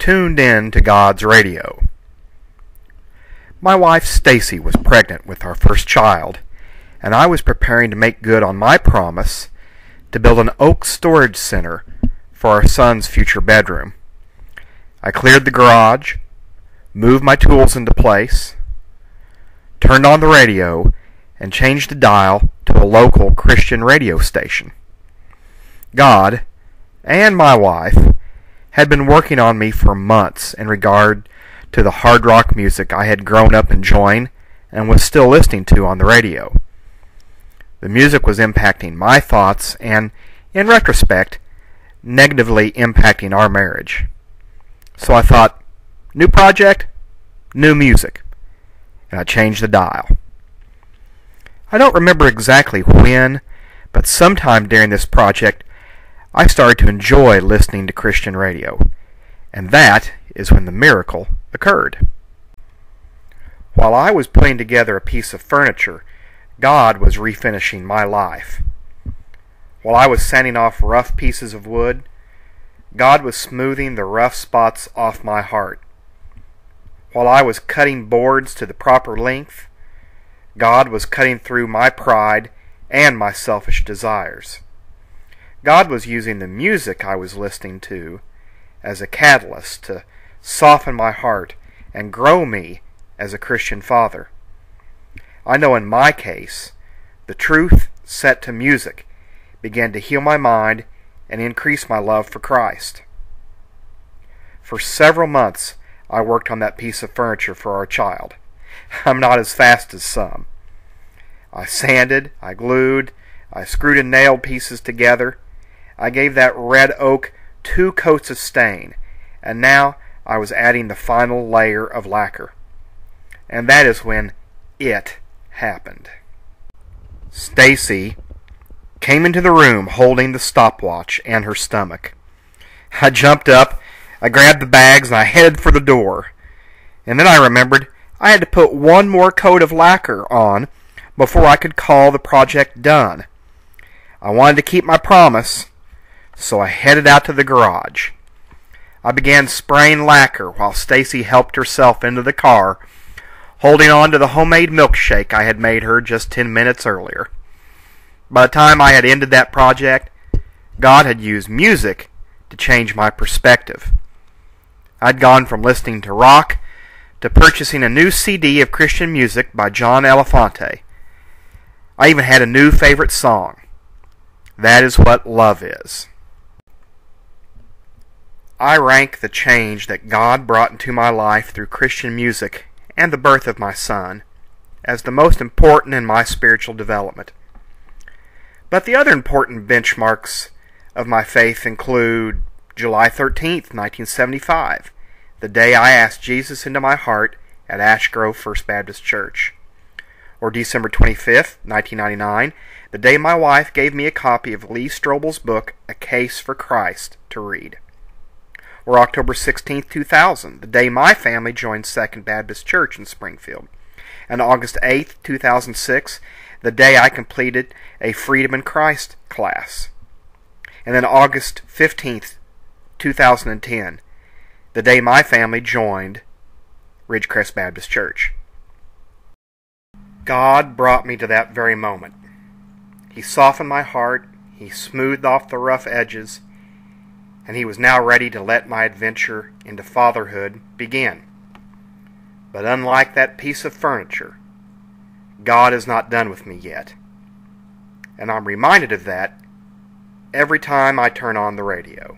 tuned in to God's radio. My wife Stacy was pregnant with our first child, and I was preparing to make good on my promise to build an oak storage center for our son's future bedroom. I cleared the garage, moved my tools into place, turned on the radio, and changed the dial to a local Christian radio station. God and my wife had been working on me for months in regard to the hard rock music I had grown up enjoying and was still listening to on the radio. The music was impacting my thoughts and, in retrospect, negatively impacting our marriage. So I thought, new project, new music, and I changed the dial. I don't remember exactly when, but sometime during this project, I started to enjoy listening to Christian radio, and that is when the miracle occurred. While I was putting together a piece of furniture, God was refinishing my life. While I was sanding off rough pieces of wood, God was smoothing the rough spots off my heart. While I was cutting boards to the proper length, God was cutting through my pride and my selfish desires. God was using the music I was listening to as a catalyst to soften my heart and grow me as a Christian father. I know in my case, the truth set to music began to heal my mind and increase my love for Christ. For several months, I worked on that piece of furniture for our child. I'm not as fast as some. I sanded, I glued, I screwed and nailed pieces together. I gave that red oak 2 coats of stain, and now I was adding the final layer of lacquer. And that is when it happened. Stacy came into the room holding the stopwatch and her stomach. I jumped up, I grabbed the bags, and I headed for the door. And then I remembered I had to put one more coat of lacquer on before I could call the project done. I wanted to keep my promise, so I headed out to the garage. I began spraying lacquer while Stacy helped herself into the car, holding on to the homemade milkshake I had made her just 10 minutes earlier. By the time I had ended that project, God had used music to change my perspective. I'd gone from listening to rock to purchasing a new CD of Christian music by John Elefante. I even had a new favorite song. That is what love is. I rank the change that God brought into my life through Christian music and the birth of my son as the most important in my spiritual development. But the other important benchmarks of my faith include July 13th, 1975, the day I asked Jesus into my heart at Ash Grove First Baptist Church. Or December 25th, 1999, the day my wife gave me a copy of Lee Strobel's book, A Case for Christ, to read. Or October 16th, 2000, the day my family joined Second Baptist Church in Springfield. And August 8th, 2006, the day I completed a Freedom in Christ class. And then August 15th, 2010, the day my family joined Ridgecrest Baptist Church. God brought me to that very moment. He softened my heart, He smoothed off the rough edges, and He was now ready to let my adventure into fatherhood begin. But unlike that piece of furniture, God is not done with me yet. And I'm reminded of that every time I turn on the radio.